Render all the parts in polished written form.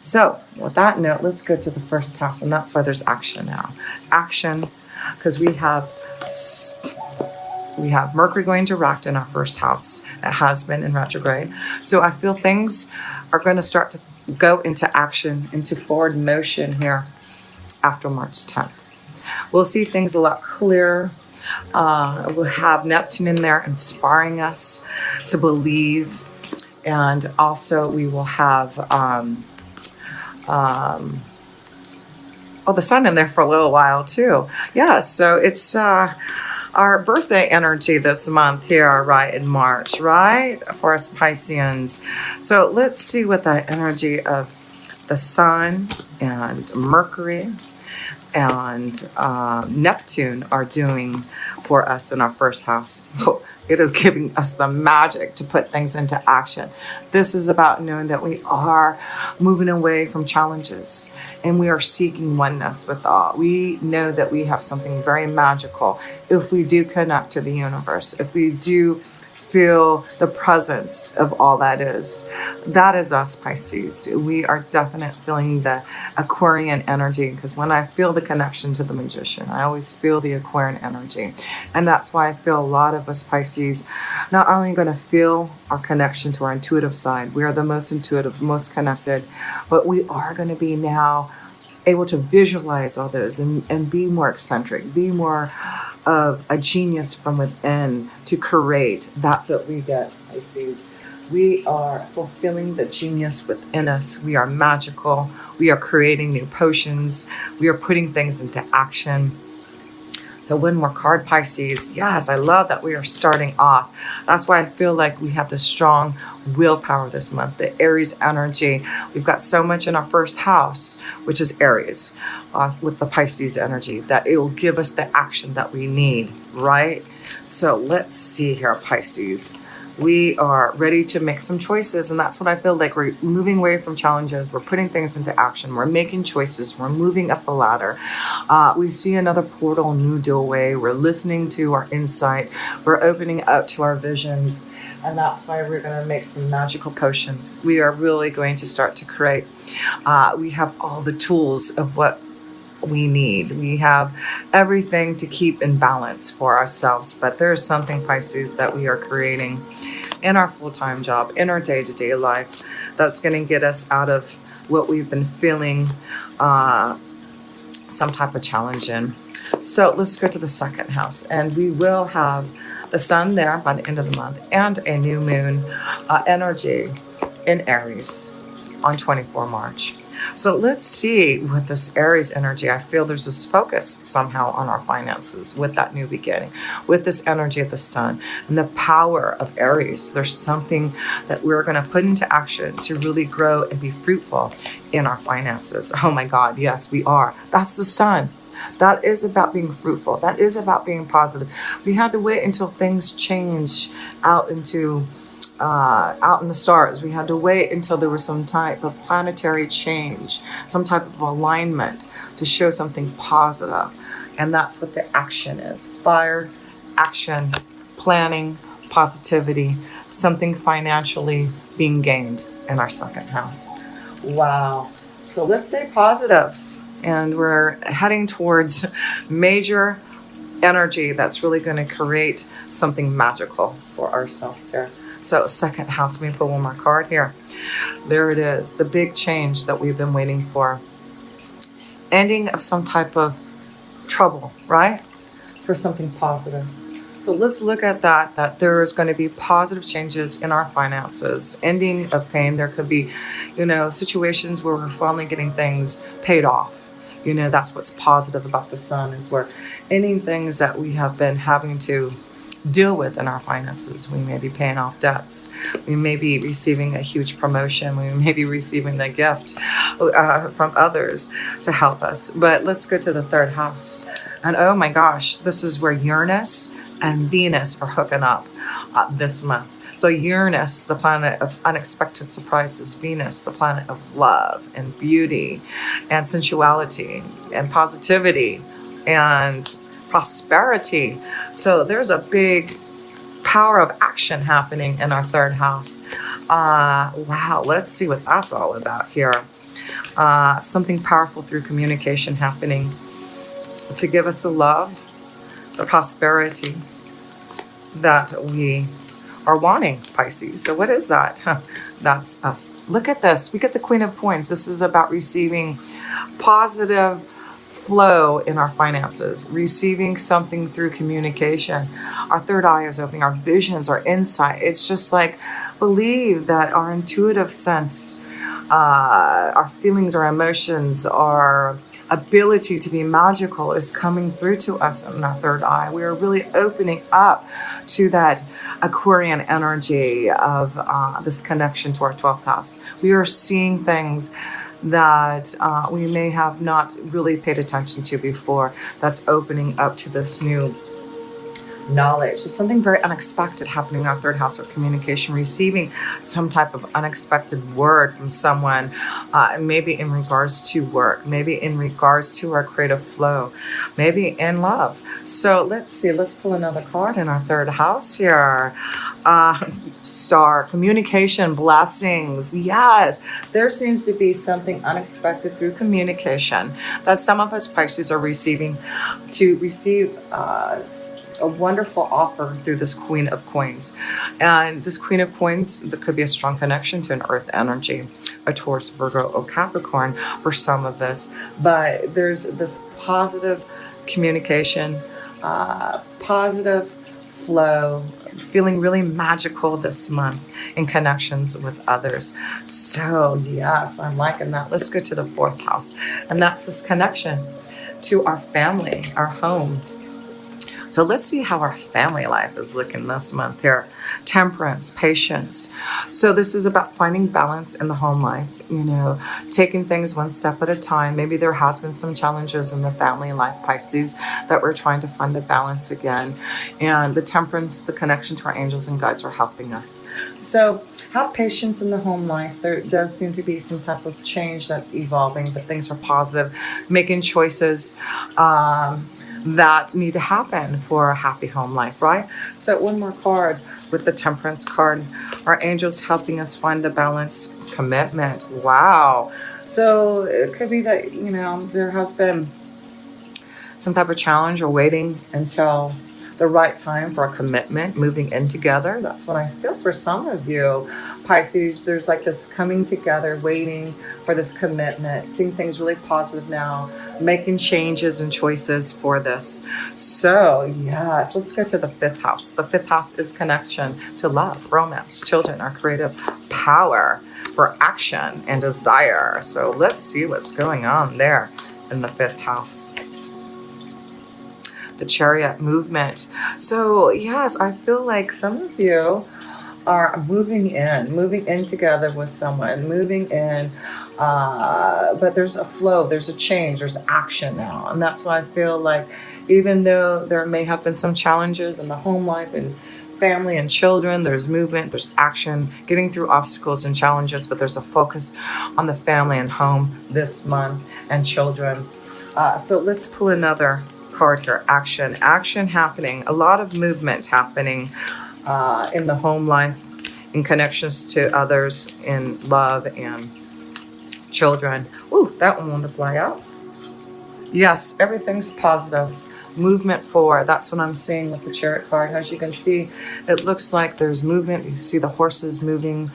So with that note, let's go to the first house, and that's why there's action now. Action, because we have Mercury going direct in our first house. It has been in retrograde. So I feel things are going to start to go into action, into forward motion here after March 10th. We'll see things a lot clearer. We'll have Neptune in there inspiring us to believe. And also we will have the sun in there for a little while too. Yeah, so it's our birthday energy this month here, right, in March, right, for us Pisceans. So let's see what the energy of the sun and Mercury and Neptune are doing for us in our first house. It is giving us the magic to put things into action. This is about knowing that we are moving away from challenges and we are seeking oneness with all. We know that we have something very magical if we do connect to the universe, if we do feel the presence of all that is. That is us, Pisces. We are definitely feeling the Aquarian energy, because when I feel the connection to the magician, I always feel the Aquarian energy. And that's why I feel a lot of us Pisces not only going to feel our connection to our intuitive side, we are the most intuitive, most connected, but we are going to be now able to visualize all those and be more eccentric, be more of a genius from within to create. That's what we get, Pisces. We are fulfilling the genius within us. We are magical. We are creating new potions. We are putting things into action. So one more card, Pisces. Yes, I love that we are starting off. That's why I feel like we have the strong willpower this month, the Aries energy. We've got so much in our first house, which is Aries, with the Pisces energy, that it will give us the action that we need, right? So let's see here, Pisces. We are ready to make some choices, and that's what I feel like. We're moving away from challenges. We're putting things into action. We're making choices. We're moving up the ladder. We see another portal, new doorway. We're listening to our insight. We're opening up to our visions, and that's why we're going to make some magical potions. We are really going to start to create. We have all the tools of what we need. We have everything to keep in balance for ourselves, but there is something, Pisces, that we are creating in our full-time job, in our day-to-day life, that's going to get us out of what we've been feeling some type of challenge in. So let's go to the second house, and we will have the sun there by the end of the month and a new moon energy in Aries on 24 March. So let's see with this Aries energy. I feel there's this focus somehow on our finances with that new beginning, with this energy of the sun and the power of Aries. There's something that we're going to put into action to really grow and be fruitful in our finances. Oh my God, yes, we are. That's the sun. That is about being fruitful. That is about being positive. We had to wait until things change out in the stars. We had to wait until there was some type of planetary change, some type of alignment to show something positive. And that's what the action is. Fire, action, planning, positivity, something financially being gained in our second house. Wow. So let's stay positive. And we're heading towards major energy that's really going to create something magical for ourselves here. So second house, let me pull one more card here. There it is, the big change that we've been waiting for. Ending of some type of trouble, right? For something positive. So let's look at that there is going to be positive changes in our finances, ending of pain. There could be, situations where we're finally getting things paid off. That's what's positive about the sun, is we're ending things that we have been having to deal with in our finances. We may be paying off debts. We may be receiving a huge promotion. We may be receiving a gift from others to help us. But let's go to the third house. And oh my gosh, this is where Uranus and Venus are hooking up this month. So Uranus, the planet of unexpected surprises, Venus, the planet of love and beauty and sensuality and positivity and prosperity. So there's a big power of action happening in our third house. Wow, let's see what that's all about here. something powerful through communication happening to give us the love, the prosperity that we are wanting, Pisces. So what is that? That's us. Look at this. We get the Queen of Coins. This is about receiving positive flow in our finances, receiving something through communication. Our third eye is opening, our visions, our insight. It's just like, believe that our intuitive sense, our feelings, our emotions, our ability to be magical is coming through to us in our third eye. We are really opening up to that Aquarian energy of this connection to our 12th house. We are seeing things that we may have not really paid attention to before. That's opening up to this new knowledge. There's something very unexpected happening in our third house of communication, receiving some type of unexpected word from someone, maybe in regards to work, maybe in regards to our creative flow, maybe in love. So let's see, let's pull another card in our third house here. Star, communication, blessings. Yes, there seems to be something unexpected through communication that some of us Pisces are receiving, to receive a wonderful offer through this Queen of Coins. And this Queen of Coins, there could be a strong connection to an earth energy, a Taurus, Virgo, or Capricorn for some of this. But there's this positive communication, positive flow, feeling really magical this month in connections with others. So yes, I'm liking that. Let's go to the fourth house. And that's this connection to our family, our home. So let's see how our family life is looking this month here. Temperance, patience. So this is about finding balance in the home life, taking things one step at a time. Maybe there has been some challenges in the family life, Pisces, that we're trying to find the balance again. And the temperance, the connection to our angels and guides are helping us. So have patience in the home life. There does seem to be some type of change that's evolving, but things are positive. Making choices that need to happen for a happy home life, right? So one more card with the Temperance card. Our angels helping us find the balance. Commitment. Wow. So it could be that, there has been some type of challenge or waiting until the right time for a commitment, moving in together. That's what I feel for some of you, Pisces. There's like this coming together, waiting for this commitment, seeing things really positive now, making changes and choices for this. So yes, let's go to the fifth house. The fifth house is connection to love, romance, children, our creative power for action and desire. So let's see what's going on there in the fifth house. The Chariot movement. So yes, I feel like some of you are moving in together with someone, moving in, but there's a flow, there's a change, there's action now. And that's why I feel like, even though there may have been some challenges in the home life and family and children, there's movement, there's action, getting through obstacles and challenges, but there's a focus on the family and home this month and children. So let's pull another card here. Action happening, a lot of movement happening in the home life, in connections to others, in love and children. Ooh, that one wanted to fly out. Yes, everything's positive. Movement forward. That's what I'm seeing with the Chariot card. As you can see, it looks like there's movement. You see the horses moving,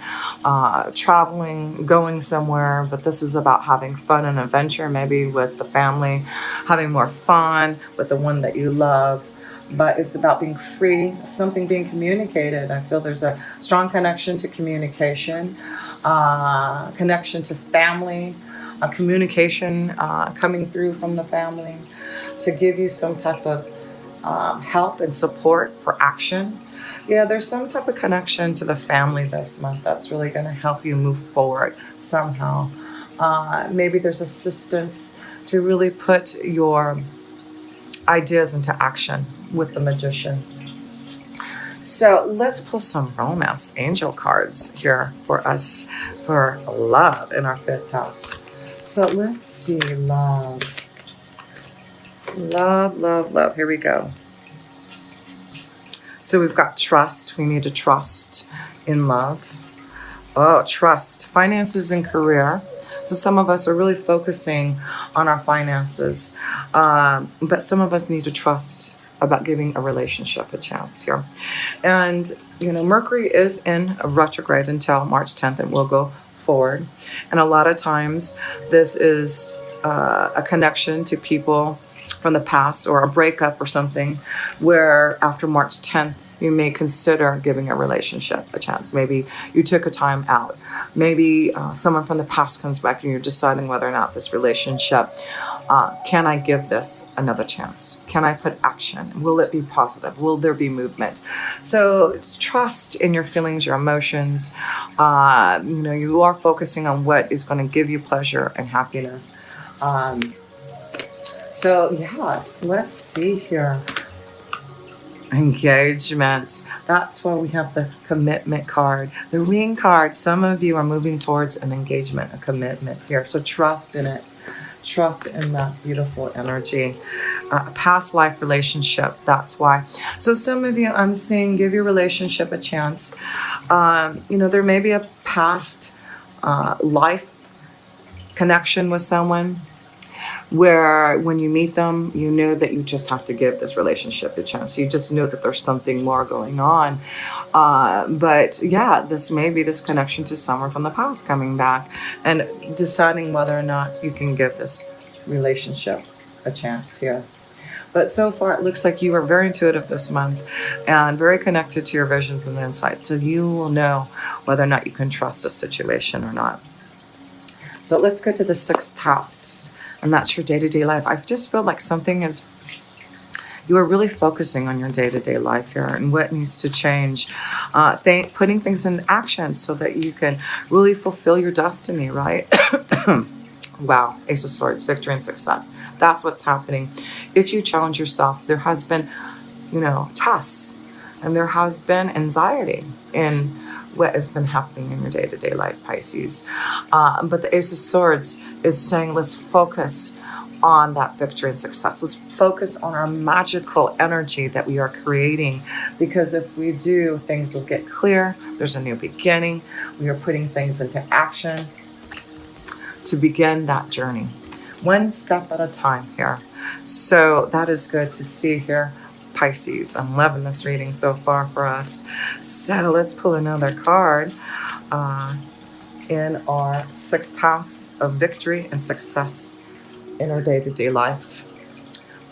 traveling, going somewhere. But this is about having fun and adventure, maybe with the family, having more fun with the one that you love. But it's about being free, something being communicated. I feel there's a strong connection to communication, connection to family, communication coming through from the family to give you some type of help and support for action. Yeah, there's some type of connection to the family this month that's really going to help you move forward somehow. Maybe there's assistance to really put your ideas into action with the Magician. So let's pull some romance angel cards here for us for love in our fifth house. So let's see, love. Love, love, love. Here we go. So we've got trust. We need to trust in love. Oh, trust. Finances and career. So some of us are really focusing on our finances, but some of us need to trust about giving a relationship a chance here. And, Mercury is in a retrograde until March 10th and will go forward. And a lot of times this is a connection to people from the past or a breakup or something where after March 10th, you may consider giving a relationship a chance. Maybe you took a time out. Maybe someone from the past comes back and you're deciding whether or not this relationship, can I give this another chance? Can I put action? Will it be positive? Will there be movement? So trust in your feelings, your emotions. You are focusing on what is going to give you pleasure and happiness. So yes, let's see here. Engagement. That's why we have the commitment card, the ring card. Some of you are moving towards an engagement, a commitment here. So trust in it. Trust in that beautiful energy. A past life relationship. That's why. So some of you, I'm saying, give your relationship a chance. There may be a past life connection with someone where when you meet them, you know that you just have to give this relationship a chance. You just know that there's something more going on. But yeah, this may be this connection to someone from the past coming back and deciding whether or not you can give this relationship a chance here. But so far, it looks like you are very intuitive this month and very connected to your visions and insights. So you will know whether or not you can trust a situation or not. So let's go to the 6th house. And that's your day-to-day life. I just feel like you are really focusing on your day-to-day life here and what needs to change. Putting things in action so that you can really fulfill your destiny, right? Wow, Ace of Swords, victory and success. That's what's happening. If you challenge yourself, there has been, tests and there has been anxiety in what has been happening in your day-to-day life, Pisces. But the Ace of Swords is saying, let's focus on that victory and success. Let's focus on our magical energy that we are creating. Because if we do, things will get clear. There's a new beginning. We are putting things into action to begin that journey. One step at a time here. So that is good to see here. Pisces. I'm loving this reading so far for us. So let's pull another card in our 6th house of victory and success in our day-to-day life.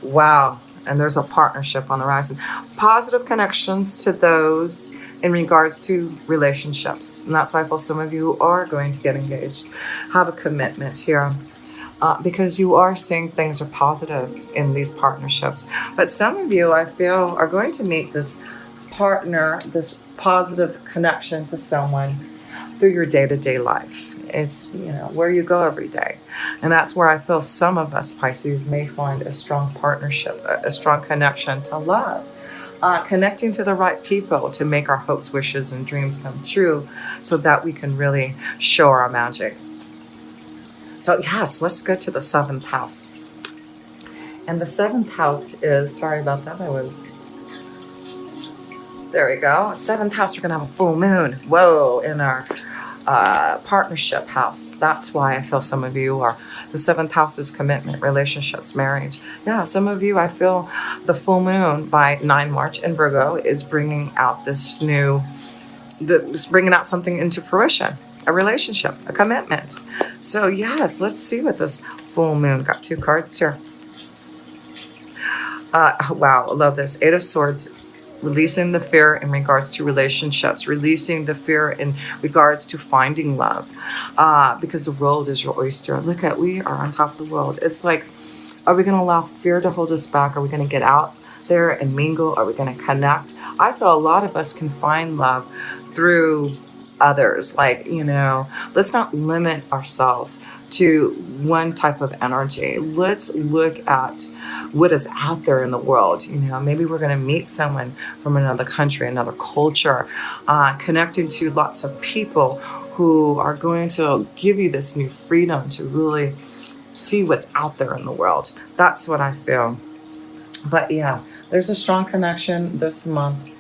Wow. And there's a partnership on the horizon. Positive connections to those in regards to relationships. And that's why I feel some of you are going to get engaged. Have a commitment here. Because you are seeing things are positive in these partnerships. But some of you, I feel, are going to meet this partner, this positive connection to someone through your day-to-day life. It's, where you go every day. And that's where I feel some of us, Pisces, may find a strong partnership, a strong connection to love. Connecting to the right people to make our hopes, wishes, and dreams come true so that we can really show our magic. So yes, let's go to the 7th house. And the 7th house is, sorry about that, there we go. 7th house, we're going to have a full moon. Whoa, in our partnership house. That's why I feel some of you are, the 7th house is commitment, relationships, marriage. Yeah, some of you, I feel the full moon by 9 March in Virgo is bringing out this bringing out something into fruition. A relationship, a commitment. So yes, let's see what this full moon, got 2 cards here. Wow, I love this. 8 of Swords, releasing the fear in regards to relationships, releasing the fear in regards to finding love, because the world is your oyster. Look at, we are on top of the world. It's like, are we going to allow fear to hold us back? Are we going to get out there and mingle? Are we going to connect? I feel a lot of us can find love through others. Like, let's not limit ourselves to one type of energy. Let's look at what is out there in the world. Maybe we're going to meet someone from another country, another culture, connecting to lots of people who are going to give you this new freedom to really see what's out there in the world. That's what I feel. But yeah, there's a strong connection this month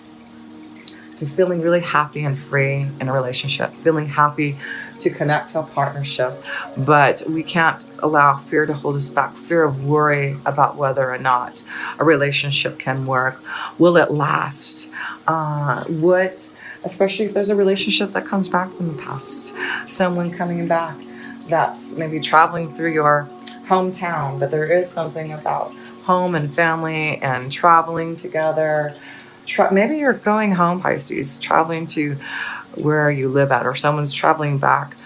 to feeling really happy and free in a relationship, feeling happy to connect to a partnership. But we can't allow fear to hold us back, fear of worry about whether or not a relationship can work. Will it last? Especially if there's a relationship that comes back from the past, someone coming back that's maybe traveling through your hometown, but there is something about home and family and traveling together. Maybe you're going home, Pisces, traveling to where you live at, or someone's traveling back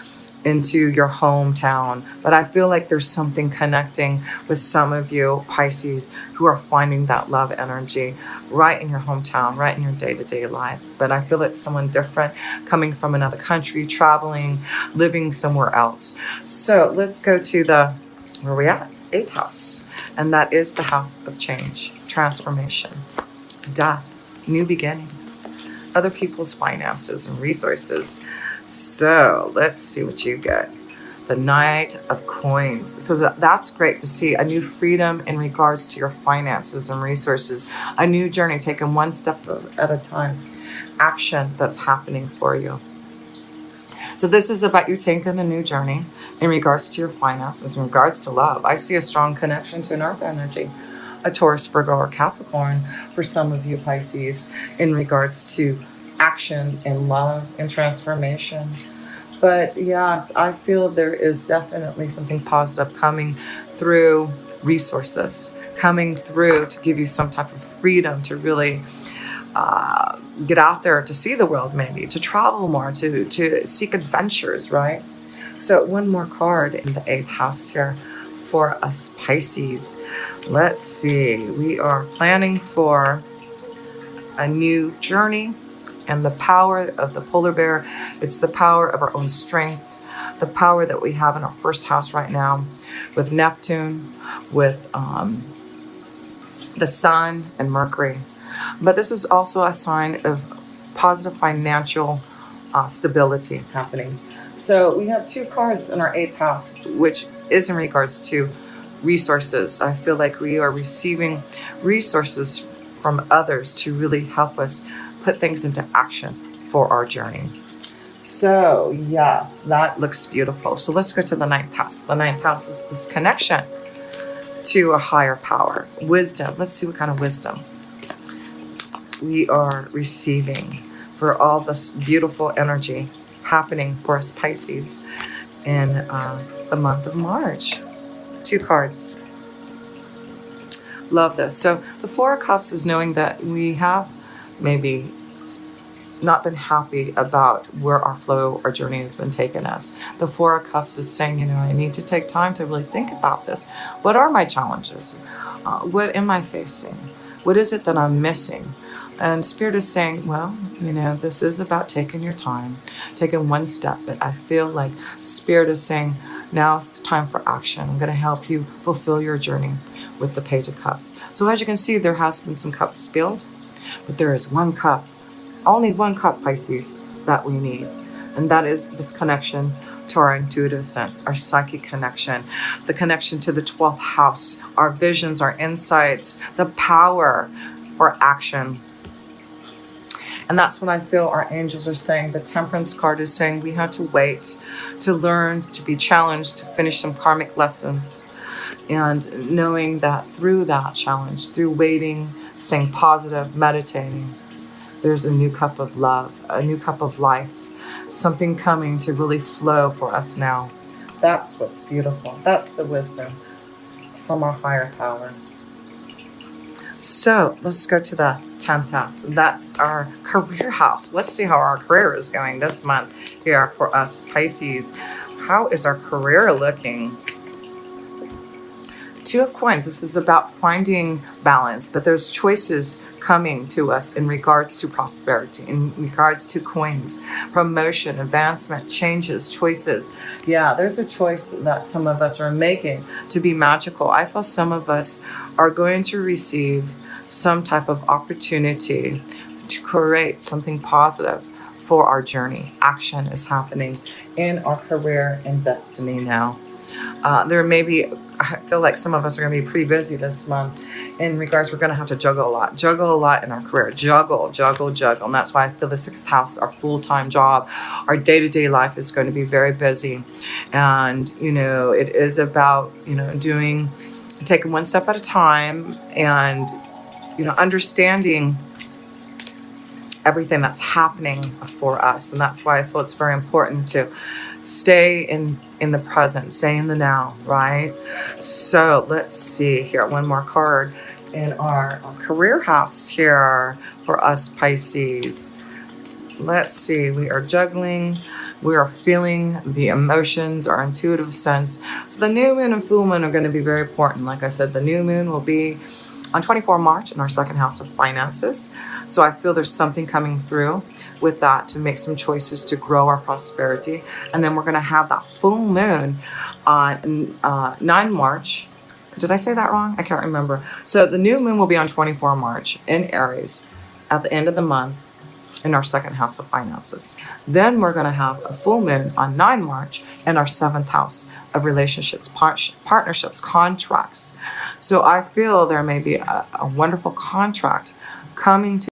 into your hometown. But I feel like there's something connecting with some of you, Pisces, who are finding that love energy right in your hometown, right in your day-to-day life. But I feel it's someone different coming from another country, traveling, living somewhere else. So let's go to where are we at? 8th house. And that is the house of change, transformation, death, new beginnings, other people's finances and resources. So let's see what you get. The Knight of Coins. So that's great to see a new freedom in regards to your finances and resources, a new journey taken one step at a time, action that's happening for you. So this is about you taking a new journey in regards to your finances, in regards to love. I see a strong connection to an earth energy, a Taurus, Virgo, or Capricorn for some of you, Pisces, in regards to action and love and transformation. But yes, I feel there is definitely something positive coming through resources, coming through to give you some type of freedom to really get out there, to see the world, maybe to travel more, to seek adventures, right? So one more card in the 8th house here for us, Pisces. Let's see. We are planning for a new journey. And the power of the polar bear, it's the power of our own strength, the power that we have in our 1st house right now with Neptune, with the Sun and Mercury. But this is also a sign of positive financial stability happening. So we have 2 cards in our 8th house, which is in regards to resources. I feel like we are receiving resources from others to really help us put things into action for our journey. So yes, that looks beautiful. So let's go to the 9th house. The 9th house is this connection to a higher power, wisdom. Let's see what kind of wisdom we are receiving for all this beautiful energy happening for us, Pisces, in the month of March. 2 cards. Love this. So the 4 of Cups is knowing that we have maybe not been happy about where our flow, our journey has been taking us. The 4 of Cups is saying, I need to take time to really think about this. What are my challenges? What am I facing? What is it that I'm missing? And Spirit is saying, well, this is about taking your time, taking one step. But I feel like Spirit is saying, now it's time for action. I'm going to help you fulfill your journey with the Page of Cups. So as you can see, there has been some cups spilled, but there is 1 cup, only 1 cup, Pisces, that we need. And that is this connection to our intuitive sense, our psychic connection, the connection to the 12th house, our visions, our insights, the power for action. And that's what I feel our angels are saying. The Temperance card is saying we have to wait, to learn, to be challenged, to finish some karmic lessons. And knowing that through that challenge, through waiting, staying positive, meditating, there's a new cup of love, a new cup of life, something coming to really flow for us now. That's what's beautiful. That's the wisdom from our higher power. So let's go to the 10th house. That's our career house. Let's see how our career is going this month here for us, Pisces. How is our career looking? 2 of Coins. This is about finding balance, but there's choices coming to us in regards to prosperity, in regards to coins, promotion, advancement, changes, choices. Yeah, there's a choice that some of us are making to be magical. I feel some of us are going to receive some type of opportunity to create something positive for our journey. Action is happening in our career and destiny now. There may be, I feel like some of us are going to be pretty busy this month in regards, we're going to have to juggle a lot in our career. Juggle. And that's why I feel the 6th house, our full-time job, our day-to-day life is going to be very busy. And, you know, it is about, you know, taking one step at a time and, you know, understanding everything that's happening for us. And that's why I feel it's very important to stay in the present, stay in the now, right? So let's see here, one more card in our career house here for us Pisces. Let's see, we are juggling, we are feeling the emotions, our intuitive sense. So the new moon and full moon are going to be very important. Like I said, the new moon will be on 24 March in our 2nd house of finances. So I feel there's something coming through with that to make some choices to grow our prosperity. And then we're going to have that full moon on 9 March. Did I say that wrong? I can't remember. So the new moon will be on 24 March in Aries at the end of the month in our 2nd house of finances. Then we're going to have a full moon on 9 March in our 7th house of relationships, partnerships, contracts. So I feel there may be a wonderful contract coming to